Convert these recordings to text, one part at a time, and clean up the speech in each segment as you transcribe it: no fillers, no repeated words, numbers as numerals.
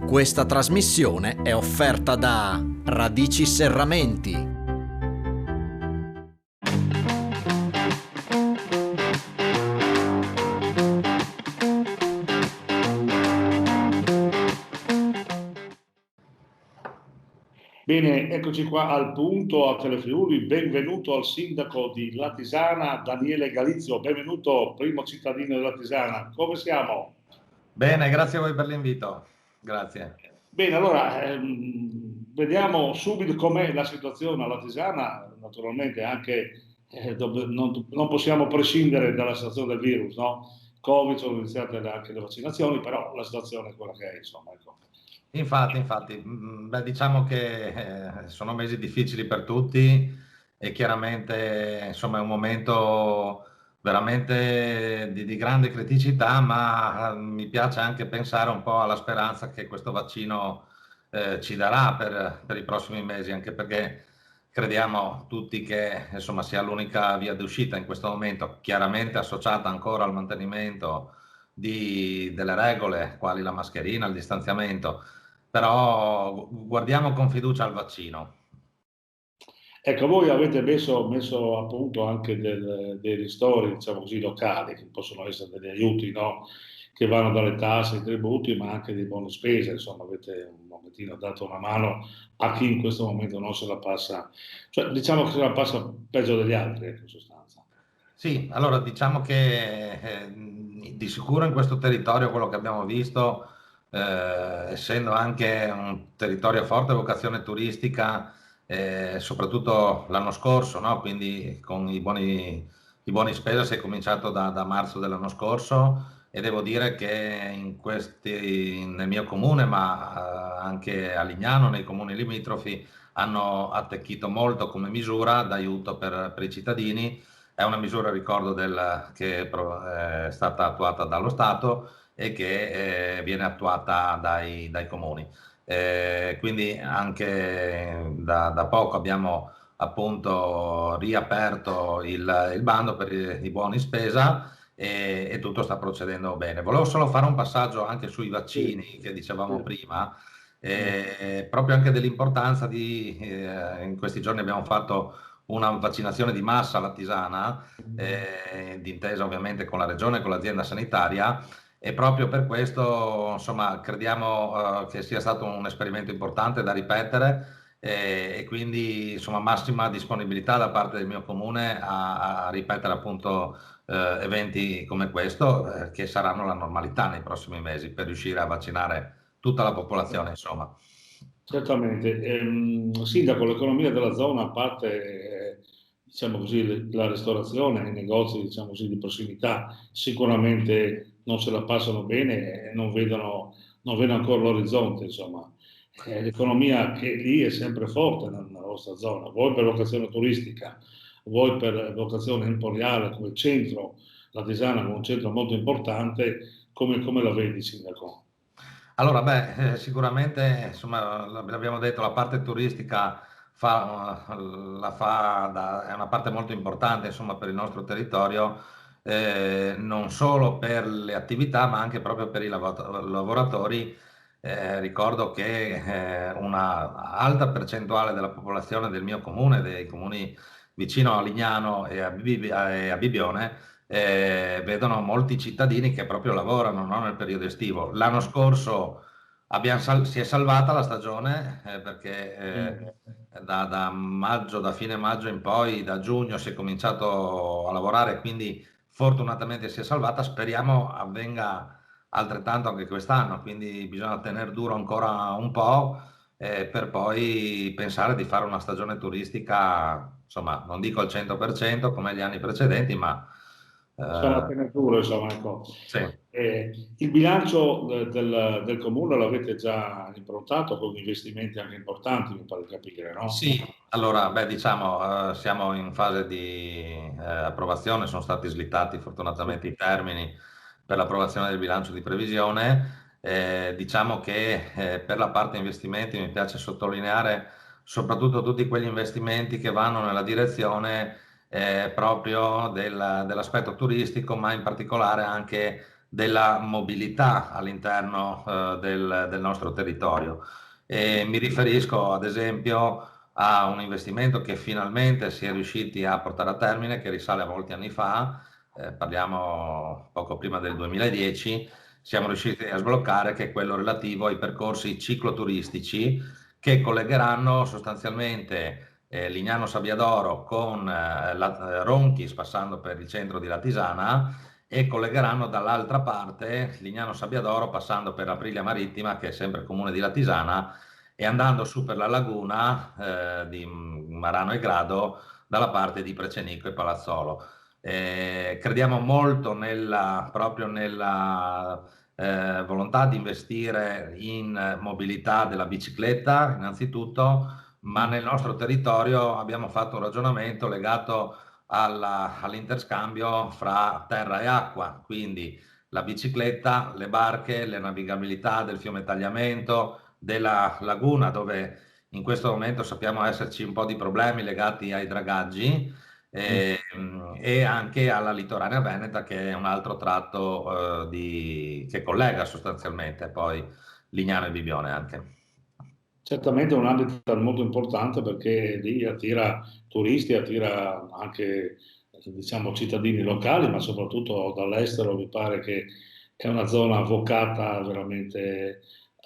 Questa trasmissione è offerta da Radici Serramenti. Bene, eccoci qua al punto a Telefriuli. Benvenuto al sindaco di Latisana, Daniele Galizio. Benvenuto, primo cittadino di Latisana. Come siamo? Bene, grazie a voi per l'invito. Grazie. Bene, allora vediamo subito com'è la situazione a Latisana. Naturalmente anche non possiamo prescindere dalla situazione del virus, no? Covid, sono iniziate anche le vaccinazioni, però la situazione è quella che è, insomma. Ecco. Infatti, beh, diciamo che sono mesi difficili per tutti e chiaramente insomma è un momento veramente di grande criticità, ma mi piace anche pensare un po' alla speranza che questo vaccino ci darà per i prossimi mesi, anche perché crediamo tutti che insomma sia l'unica via d'uscita in questo momento, chiaramente associata ancora al mantenimento delle regole, quali la mascherina, il distanziamento, però guardiamo con fiducia al vaccino. Ecco, voi avete messo a punto anche dei ristori, diciamo così, locali, che possono essere degli aiuti, no? Che vanno dalle tasse, ai tributi, ma anche dei buoni spese. Insomma, avete un momentino dato una mano a chi in questo momento non se la passa, cioè diciamo che se la passa peggio degli altri, ecco, in sostanza. Sì, allora diciamo che di sicuro in questo territorio quello che abbiamo visto, essendo anche un territorio a forte vocazione turistica, soprattutto l'anno scorso, no? Quindi con i buoni spesa si è cominciato da marzo dell'anno scorso e devo dire che nel mio comune, ma anche a Lignano, nei comuni limitrofi, hanno attecchito molto come misura d'aiuto per i cittadini. È una misura, ricordo, che è stata attuata dallo Stato e che viene attuata dai comuni. Quindi anche da poco abbiamo appunto riaperto il bando per i buoni spesa e tutto sta procedendo bene. Volevo solo fare un passaggio anche sui vaccini che dicevamo prima, proprio anche dell'importanza in questi giorni abbiamo fatto una vaccinazione di massa a Latisana, d'intesa ovviamente con la regione e con l'azienda sanitaria, e proprio per questo insomma crediamo che sia stato un esperimento importante da ripetere, e quindi insomma massima disponibilità da parte del mio comune a ripetere appunto eventi come questo, che saranno la normalità nei prossimi mesi per riuscire a vaccinare tutta la popolazione, insomma. Certamente. Sindaco, l'economia della zona, a parte diciamo così, la ristorazione, i negozi diciamo così, di prossimità, sicuramente non se la passano bene e non vedono ancora l'orizzonte. Insomma. L'economia che lì è sempre forte nella vostra zona, voi per vocazione turistica, voi per vocazione emporiale come centro, la Tisana come un centro molto importante, come la vedi, Sindaco? Allora, beh, sicuramente, insomma, l'abbiamo detto, la parte turistica è una parte molto importante, insomma, per il nostro territorio, non solo per le attività, ma anche proprio per i lavoratori. Ricordo che una alta percentuale della popolazione del mio comune, dei comuni vicino a Lignano e a Bibione, vedono molti cittadini che proprio lavorano, no, nel periodo estivo. L'anno scorso si è salvata la stagione, perché da fine maggio in poi, da giugno si è cominciato a lavorare, quindi fortunatamente si è salvata. Speriamo avvenga altrettanto anche quest'anno, quindi bisogna tenere duro ancora un po', per poi pensare di fare una stagione turistica, insomma, non dico al 100% come gli anni precedenti, ma Sono tenature, insomma, ecco. sì. Il bilancio del comune l'avete già improntato con investimenti anche importanti, mi pare di capire, no? Sì, allora, beh, diciamo, siamo in fase di approvazione, sono stati slittati fortunatamente i termini per l'approvazione del bilancio di previsione. Diciamo che per la parte investimenti mi piace sottolineare soprattutto tutti quegli investimenti che vanno nella direzione proprio dell'aspetto turistico, ma in particolare anche della mobilità all'interno del nostro territorio. E mi riferisco ad esempio a un investimento che finalmente si è riusciti a portare a termine, che risale a molti anni fa, parliamo poco prima del 2010, siamo riusciti a sbloccare, che è quello relativo ai percorsi cicloturistici che collegheranno sostanzialmente Lignano Sabbiadoro con Ronchis, passando per il centro di Latisana, e collegheranno dall'altra parte Lignano Sabbiadoro passando per Aprilia Marittima, che è sempre comune di Latisana, e andando su per la laguna di Marano e Grado dalla parte di Precenico e Palazzolo. Crediamo molto proprio nella volontà di investire in mobilità della bicicletta, innanzitutto, ma nel nostro territorio abbiamo fatto un ragionamento legato all'interscambio fra terra e acqua, quindi la bicicletta, le barche, le navigabilità del fiume Tagliamento, della laguna, dove in questo momento sappiamo esserci un po' di problemi legati ai dragaggi, e anche alla litoranea veneta, che è un altro tratto che collega sostanzialmente poi Lignano e Bibione anche. Certamente è un habitat molto importante perché lì attira turisti, attira anche diciamo, cittadini locali, ma soprattutto dall'estero mi pare che è una zona vocata veramente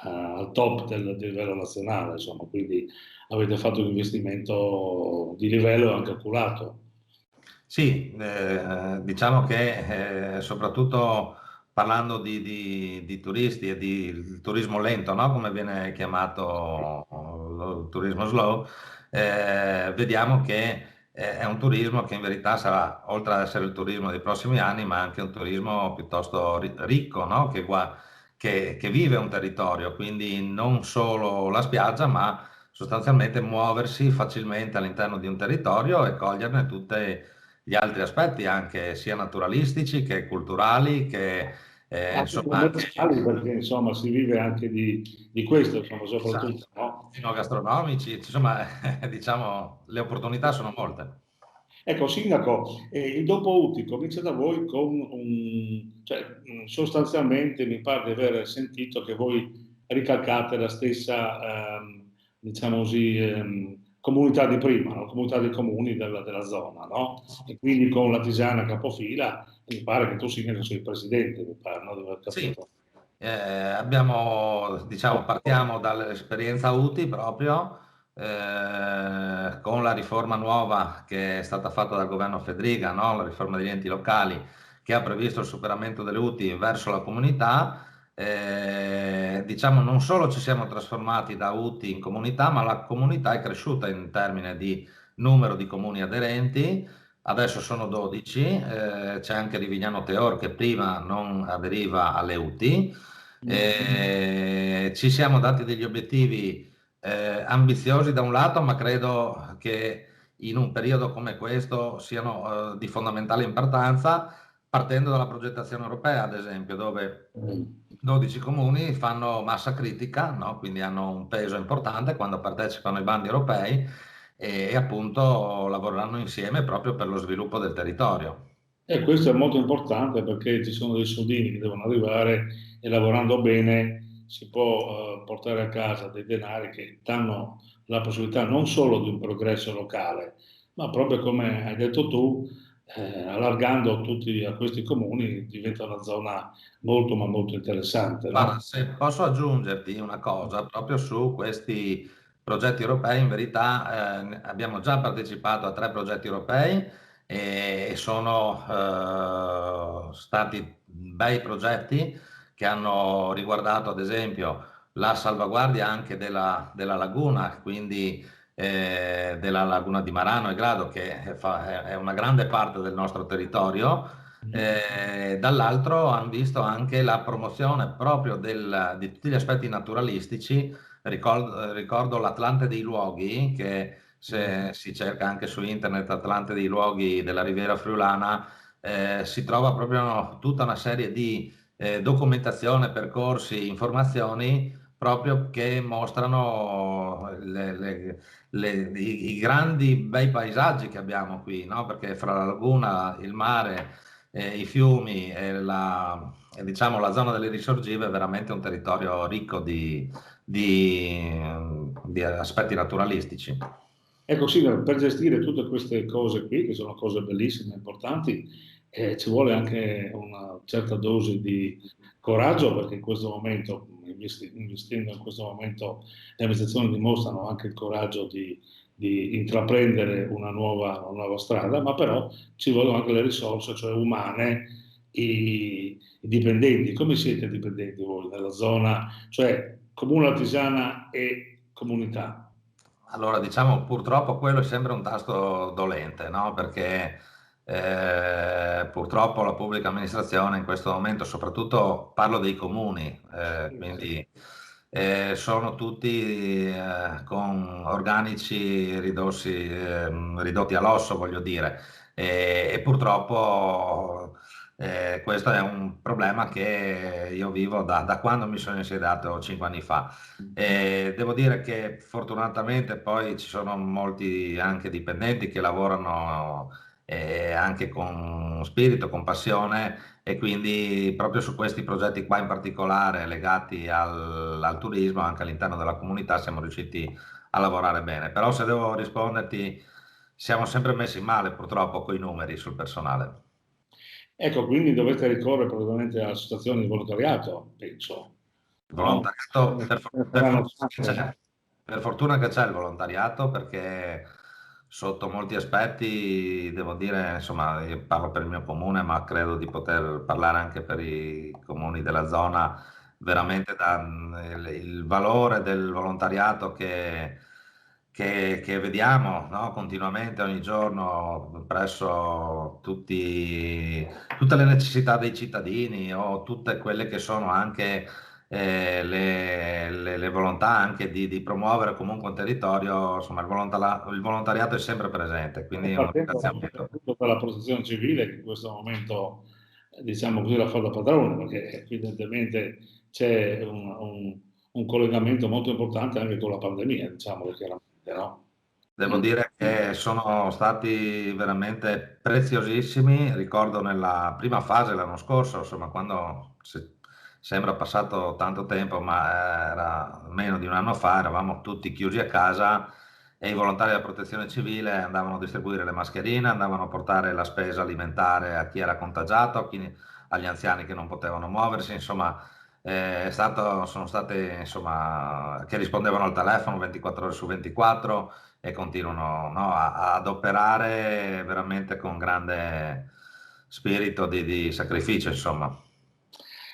al top del livello nazionale, insomma, quindi avete fatto un investimento di livello anche accurato. Sì, diciamo che soprattutto parlando di turisti e di turismo lento, no? Come viene chiamato il turismo slow, vediamo che è un turismo che in verità sarà, oltre ad essere il turismo dei prossimi anni, ma anche un turismo piuttosto ricco, no? Che vive un territorio, quindi non solo la spiaggia, ma sostanzialmente muoversi facilmente all'interno di un territorio e coglierne tutte gli altri aspetti, anche sia naturalistici che culturali, che Anche insomma anche commerciali, perché insomma si vive anche di questo, insomma, soprattutto, esatto, no? fino a gastronomici, insomma, diciamo, le opportunità sono molte. Ecco, Sindaco, il dopo UTI comincia da voi cioè, sostanzialmente mi pare di aver sentito che voi ricalcate la stessa, diciamo così, comunità di prima, no? Comunità dei comuni della zona, no? E quindi con la Tisana capofila, mi pare che tu Sindaco sei il presidente, mi pare, no? Di aver Sì, capito. diciamo, partiamo dall'esperienza UTI proprio, con la riforma nuova che è stata fatta dal governo Fedriga, no? La riforma degli enti locali, che ha previsto il superamento delle UTI verso la comunità. Diciamo, non solo ci siamo trasformati da UTI in comunità, ma la comunità è cresciuta in termini di numero di comuni aderenti. Adesso sono 12, c'è anche Rivignano Teor che prima non aderiva alle UTI. Ci siamo dati degli obiettivi ambiziosi da un lato, ma credo che in un periodo come questo siano di fondamentale importanza, partendo dalla progettazione europea, ad esempio, dove 12 comuni fanno massa critica, no? Quindi hanno un peso importante quando partecipano ai bandi europei e appunto lavoreranno insieme proprio per lo sviluppo del territorio. E questo è molto importante perché ci sono dei soldini che devono arrivare e lavorando bene si può portare a casa dei denari che danno la possibilità non solo di un progresso locale, ma proprio come hai detto tu, allargando tutti a questi comuni diventa una zona molto ma molto interessante, Guarda, no? se posso aggiungerti una cosa, proprio su questi progetti europei, in verità abbiamo già partecipato a 3 progetti europei e sono stati bei progetti che hanno riguardato ad esempio la salvaguardia anche della laguna, quindi della laguna di Marano e Grado, che è una grande parte del nostro territorio. Dall'altro hanno visto anche la promozione proprio di tutti gli aspetti naturalistici. Ricordo l'Atlante dei luoghi, che se si cerca anche su internet Atlante dei luoghi della Riviera Friulana, si trova proprio tutta una serie di documentazione, percorsi, informazioni proprio che mostrano i grandi bei paesaggi che abbiamo qui, no? Perché fra la laguna, il mare, i fiumi diciamo la zona delle Risorgive è veramente un territorio ricco di, di aspetti naturalistici. Ecco, sì, per gestire tutte queste cose qui, che sono cose bellissime, importanti, ci vuole anche una certa dose di coraggio, perché in questo momento, investendo in questo momento, le amministrazioni dimostrano anche il coraggio di intraprendere una nuova strada, ma però ci vogliono anche le risorse, cioè umane, i dipendenti. Come siete dipendenti voi nella zona, cioè comune artigiana e comunità? Allora, diciamo, purtroppo quello è sempre un tasto dolente, no? Perché purtroppo la pubblica amministrazione in questo momento, soprattutto parlo dei comuni, quindi sono tutti con organici ridotti all'osso, voglio dire, e purtroppo questo è un problema che io vivo da quando mi sono insediato 5 anni fa. Devo dire che fortunatamente poi ci sono molti anche dipendenti che lavorano anche con spirito, con passione e quindi proprio su questi progetti qua in particolare legati al turismo, anche all'interno della comunità, siamo riusciti a lavorare bene. Però se devo risponderti, siamo sempre messi male purtroppo con i numeri sul personale. Ecco, quindi dovete ricorrere probabilmente alla situazione di volontariato, penso, Il no? volontariato, Saranno tante. per fortuna che c'è il volontariato, perché sotto molti aspetti, devo dire, insomma, io parlo per il mio comune, ma credo di poter parlare anche per i comuni della zona, veramente il valore del volontariato che vediamo, no, continuamente, ogni giorno, presso tutte le necessità dei cittadini o tutte quelle che sono anche le volontà anche di promuovere comunque un territorio, insomma, il volontariato è sempre presente, quindi un Partendo ringraziamento. soprattutto per la protezione civile che in questo momento, diciamo così, la fa da padrone, perché evidentemente c'è un collegamento molto importante anche con la pandemia, diciamo chiaramente, no? Devo dire che sono stati veramente preziosissimi. Ricordo nella prima fase l'anno scorso, insomma, quando sembra passato tanto tempo, ma era meno di un anno fa, eravamo tutti chiusi a casa e i volontari della protezione civile andavano a distribuire le mascherine, andavano a portare la spesa alimentare a chi era contagiato, agli anziani che non potevano muoversi, insomma, sono state, insomma, che rispondevano al telefono 24 ore su 24 e continuano, no, ad operare veramente con grande spirito di sacrificio, insomma.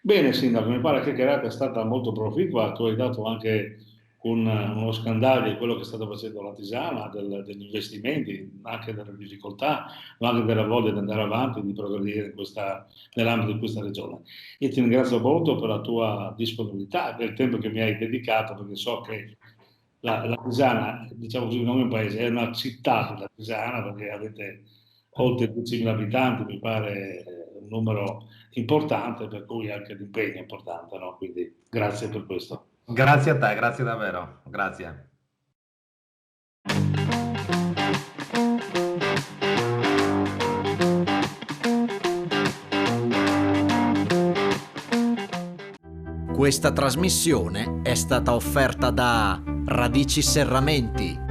Bene, Sindaco, mi pare che la chiacchierata è stata molto proficua, tu hai dato anche uno scandale di quello che è stato facendo la Tisana, degli investimenti, anche delle difficoltà, ma anche della voglia di andare avanti, di progredire nell'ambito di questa regione. Io ti ringrazio molto per la tua disponibilità, per il tempo che mi hai dedicato, perché so che la Tisana, diciamo così, il nome paese, è una città della Tisana, perché avete oltre 10.000 abitanti, mi pare un numero importante, per cui anche l'impegno è importante, no? Quindi grazie per questo. Grazie a te, grazie davvero, grazie. Questa trasmissione è stata offerta da Radici Serramenti.